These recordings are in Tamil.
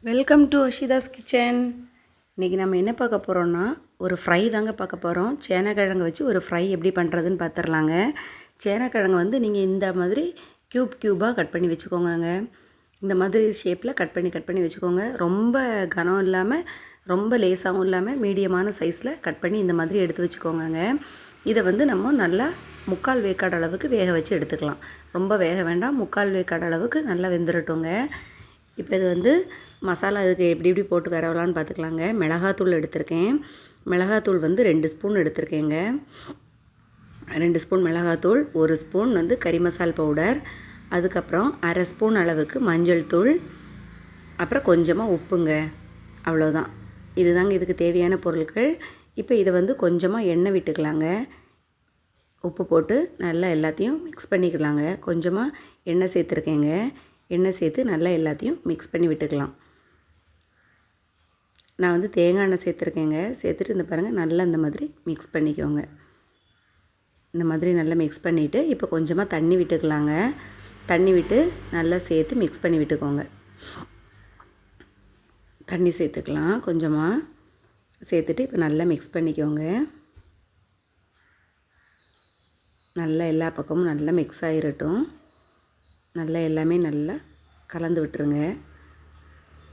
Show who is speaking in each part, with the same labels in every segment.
Speaker 1: Welcome to அஷிதாஸ் kitchen. இன்றைக்கி நம்ம என்ன பார்க்க போகிறோன்னா ஒரு ஃப்ரை தாங்க பார்க்க போகிறோம். சேனக்கிழங்கு வச்சு ஒரு ஃப்ரை எப்படி பண்ணுறதுன்னு பார்த்துடலாங்க. சேனக்கிழங்கு வந்து நீங்கள் இந்த மாதிரி க்யூபாக கட் பண்ணி வச்சுக்கோங்க. இந்த மாதிரி ஷேப்பில் கட் பண்ணி வச்சுக்கோங்க. ரொம்ப கனம் இல்லாமல் ரொம்ப லேசாகவும் இல்லாமல் மீடியமான சைஸில் கட் பண்ணி இந்த மாதிரி எடுத்து வச்சுக்கோங்க. இதை வந்து நம்ம நல்லா 3/4 வேக்காடு அளவுக்கு வேக வச்சு எடுத்துக்கலாம். ரொம்ப வேக வேண்டாம், 3/4 வேக்காடு அளவுக்கு நல்லா வெந்துடட்டுங்க. இப்போ இது வந்து மசாலா இதுக்கு எப்படி போட்டு வரவலான்னு பார்த்துக்கலாங்க. மிளகாத்தூள் எடுத்திருக்கேன். மிளகாத்தூள் வந்து 2 ஸ்பூன் எடுத்திருக்கேங்க. 2 ஸ்பூன் மிளகாத்தூள், 1 ஸ்பூன் வந்து கறி மசால் பவுடர், அதுக்கப்புறம் 1/2 ஸ்பூன் அளவுக்கு மஞ்சள் தூள், அப்புறம் கொஞ்சமாக உப்புங்க. அவ்வளோதான். இதுதாங்க இதுக்கு தேவையான பொருட்கள். இப்போ இதை வந்து கொஞ்சமாக எண்ணெய் விட்டுக்கலாங்க. உப்பு போட்டு நல்லா எல்லாத்தையும் மிக்ஸ் பண்ணிக்கலாங்க. கொஞ்சமாக எண்ணெய் சேர்த்துருக்கேங்க. எண்ணெய் சேர்த்து நல்லா எல்லாத்தையும் மிக்ஸ் பண்ணி விட்டுக்கலாம். நான் வந்து தேங்காய் எண்ணெய் சேர்த்துருக்கேங்க. சேர்த்துட்டு இந்த பாருங்கள் நல்லா இந்த மாதிரி மிக்ஸ் பண்ணிக்கோங்க. இந்த மாதிரி நல்லா மிக்ஸ் பண்ணிவிட்டு இப்போ கொஞ்சமாக தண்ணி விட்டுக்கலாங்க. தண்ணி விட்டு நல்லா சேர்த்து மிக்ஸ் பண்ணி விட்டுக்கோங்க. தண்ணி சேர்த்துக்கலாம் கொஞ்சமாக. சேர்த்துட்டு இப்போ நல்லா மிக்ஸ் பண்ணிக்கோங்க. நல்லா எல்லா பக்கமும் நல்லா மிக்ஸ் ஆகிரட்டும். நல்லா எல்லாமே நல்லா கலந்து விட்டுருங்க.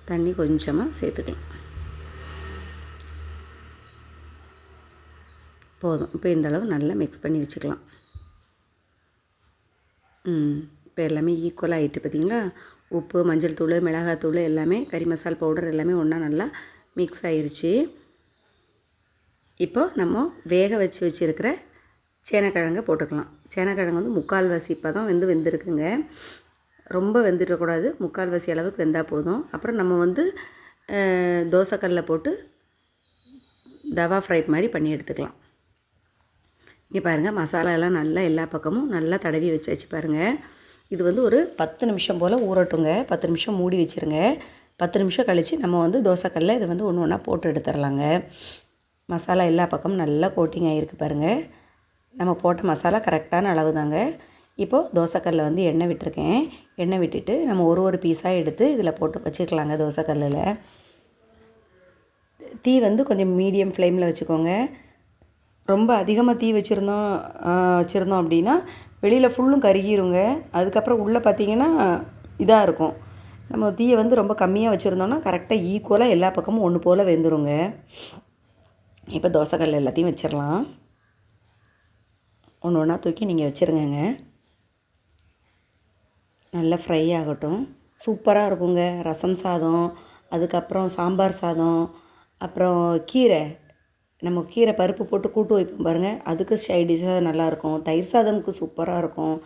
Speaker 1: தண்ணி கொஞ்சமாக சேர்த்துக்கலாம். போதும். இப்போ இந்தளவு நல்லா மிக்ஸ் பண்ணி வச்சுக்கலாம். இப்போ எல்லாமே ஈக்குவலாக ஆகிட்டு பார்த்திங்களா. உப்பு, மஞ்சள் தூள், மிளகாத்தூள் எல்லாமே, கறி மசால் பவுடர் எல்லாமே ஒன்றா நல்லா மிக்ஸ் ஆகிருச்சு. இப்போ நம்ம வேக வச்சுருக்கிற சேனக்கிழங்கை போட்டுக்கலாம். சேனக்கிழங்கு வந்து 3/4 வாசி இப்போ தான் வெந்திருக்குங்க. ரொம்ப வெந்துடக்கூடாது, 3/4 வாசி அளவுக்கு வெந்தால் போதும். அப்புறம் நம்ம வந்து தோசைக்கல்லில் போட்டு தவா ஃப்ரை மாதிரி பண்ணி எடுத்துக்கலாம். இங்கே பாருங்கள், மசாலா எல்லாம் நல்லா எல்லா பக்கமும் நல்லா தடவி வச்சாச்சு பாருங்கள். இது வந்து ஒரு 10 நிமிஷம் போல் ஊறட்டுங்க. 10 நிமிஷம் மூடி வச்சுருங்க. 10 நிமிஷம் கழித்து நம்ம வந்து தோசைக்கல்லில் இதை வந்து ஒன்று ஒன்றா போட்டு எடுத்துடலாங்க. மசாலா எல்லா பக்கமும் நல்லா கோட்டிங் ஆகிருக்கு பாருங்கள். நம்ம போட்ட மசாலா கரெக்டான அளவு தாங்க. இப்போது தோசைக்கல்லில் வந்து எண்ணெய் விட்டுருக்கேன். எண்ணெய் விட்டுட்டு நம்ம ஒரு பீஸாக எடுத்து இதில் போட்டு வச்சுக்கலாங்க. தோசைக்கல்லில் தீ வந்து கொஞ்சம் மீடியம் ஃப்ளேமில் வச்சுக்கோங்க. ரொம்ப அதிகமாக தீ வச்சுருந்தோம் அப்படின்னா வெளியில் ஃபுல்லும் கருகிருங்க. அதுக்கப்புறம் உள்ளே பார்த்திங்கன்னா இதாக இருக்கும். நம்ம தீயை வந்து ரொம்ப கம்மியாக வச்சுருந்தோன்னா கரெக்டாக ஈக்குவலாக எல்லா பக்கமும் ஒன்று போல் வெந்துருங்க. இப்போ தோசைக்கல் எல்லாத்தையும் வச்சிடலாம். ஒன்று ஒன்றா தூக்கி நீங்கள் வச்சுருங்கங்க. நல்லா ஃப்ரை ஆகட்டும். சூப்பராக இருக்குங்க. ரசம் சாதம், அதுக்கப்புறம் சாம்பார் சாதம், அப்புறம் கீரை, நம்ம கீரை பருப்பு போட்டு கூட்டு வைப்போம் பாருங்கள், அதுக்கு சைடிஷாக நல்லாயிருக்கும். தயிர் சாதமுக்கு சூப்பராக இருக்கும்.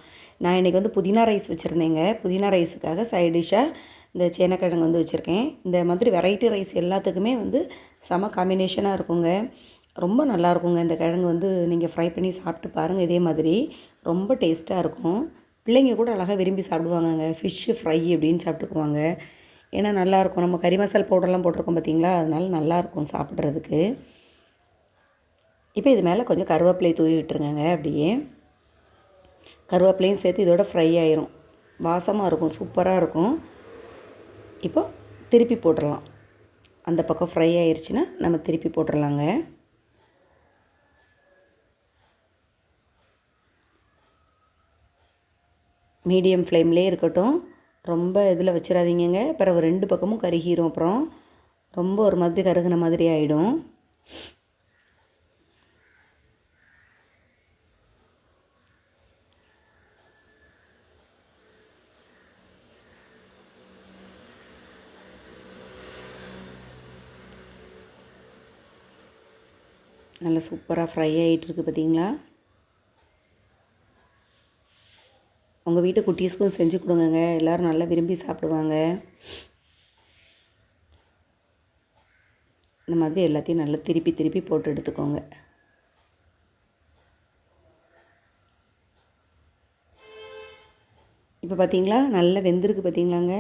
Speaker 1: நான் இன்றைக்கி வந்து புதினா ரைஸ் வச்சுருந்தேங்க. புதினா ரைஸுக்காக சைடிஷாக இந்த சேனக்கிழங்கு வந்து வச்சுருக்கேன். இந்த மாதிரி வெரைட்டி ரைஸ் எல்லாத்துக்குமே வந்து செம காம்பினேஷனாக இருக்குங்க. ரொம்ப நல்லாயிருக்குங்க. இந்த கிழங்கு வந்து நீங்கள் ஃப்ரை பண்ணி சாப்பிட்டு பாருங்கள். இதே மாதிரி ரொம்ப டேஸ்ட்டாக இருக்கும். பிள்ளைங்க கூட அழகாக விரும்பி சாப்பிடுவாங்கங்க. ஃபிஷ்ஷு ஃப்ரை அப்படின்னு சாப்பிட்டுக்குவாங்க. ஏன்னா நல்லாயிருக்கும். நம்ம கறி மசால் பவுடர்லாம் போட்டிருக்கோம் பார்த்திங்களா, அதனால நல்லாயிருக்கும் சாப்பிட்றதுக்கு. இப்போ இது மேலே கொஞ்சம் கருவேப்பிலை தூவி விட்டுருங்க. அப்படியே கருவேப்பிலையும் சேர்த்து இதோட ஃப்ரை ஆயிரும். வாசமாக இருக்கும், சூப்பராக இருக்கும். இப்போ திருப்பி போட்டுடலாம். அந்த பக்கம் ஃப்ரை ஆயிடுச்சுன்னா நம்ம திருப்பி போட்டுடலாங்க. மீடியம் ஃப்ளேம்லேயே இருக்கட்டும். ரொம்ப இதில் வச்சிடாதீங்க. பிறகு 2 பக்கமும் கருகிரும். அப்புறம் ரொம்ப ஒரு மாதிரி கருகின மாதிரி ஆகிடும். நல்லா சூப்பராக ஃப்ரை ஆகிட்டுருக்கு பார்த்திங்களா. உங்கள் வீட்டு குட்டீஸ்க்கும் செஞ்சு கொடுங்கங்க. எல்லோரும் நல்லா விரும்பி சாப்பிடுவாங்க. இந்த மாதிரி எல்லாத்தையும் நல்லா திருப்பி போட்டு எடுத்துக்கோங்க. இப்போ பார்த்திங்களா நல்லா வெந்திருக்கு பார்த்திங்களாங்க.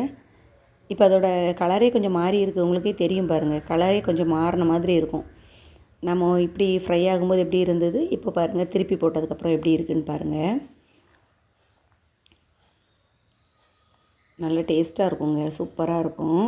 Speaker 1: இப்போ அதோட கலரே கொஞ்சம் மாறி இருக்குது. உங்களுக்கே தெரியும் பாருங்கள். கலரே கொஞ்சம் மாறின மாதிரி இருக்கும். நம்ம இப்படி ஃப்ரை ஆகும்போது எப்படி இருந்தது, இப்போ பாருங்கள் திருப்பி போட்டதுக்கப்புறம் எப்படி இருக்குதுன்னு பாருங்கள். நல்ல டேஸ்ட்டாக இருக்குங்க. சூப்பராக இருக்கும்.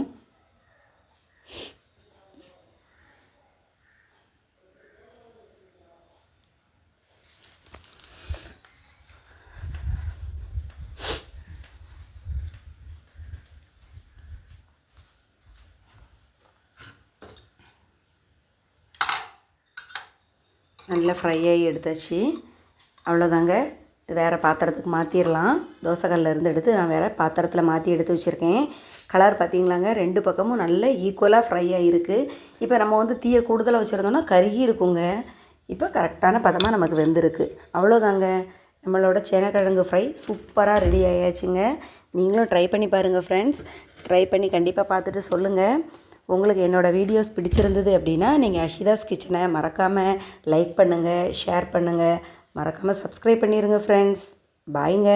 Speaker 1: நல்லா ஃப்ரை ஆகி எடுத்தாச்சு. அவ்வளோதாங்க. இது வேறு பாத்திரத்துக்கு மாற்றிடலாம். தோசைக்கல்லில் இருந்து எடுத்து நான் வேறு பாத்திரத்தில் மாற்றி எடுத்து வச்சுருக்கேன். கலர் பார்த்திங்களாங்க, 2 பக்கமும் நல்ல ஈக்குவலாக ஃப்ரை ஆகிருக்கு. இப்போ நம்ம வந்து தீயை கூடுதலாக வச்சுருந்தோம்னா கருகி இருக்குங்க. இப்போ கரெக்டான பதமாக நமக்கு வெந்திருக்கு. அவ்வளோதாங்க, நம்மளோட சேனக்கிழங்கு ஃப்ரை சூப்பராக ரெடி ஆயாச்சுங்க. நீங்களும் ட்ரை பண்ணி பாருங்கள் ஃப்ரெண்ட்ஸ். ட்ரை பண்ணி கண்டிப்பாக பார்த்துட்டு சொல்லுங்கள். உங்களுக்கு என்னோடய வீடியோஸ் பிடிச்சிருந்தது அப்படின்னா நீங்கள் அஷிதாஸ் கிச்சனை மறக்காமல் லைக் பண்ணுங்கள், ஷேர் பண்ணுங்கள், மறக்காமல் சப்ஸ்கிரைப் பண்ணிடுங்க ஃப்ரெண்ட்ஸ். பாய்ங்க.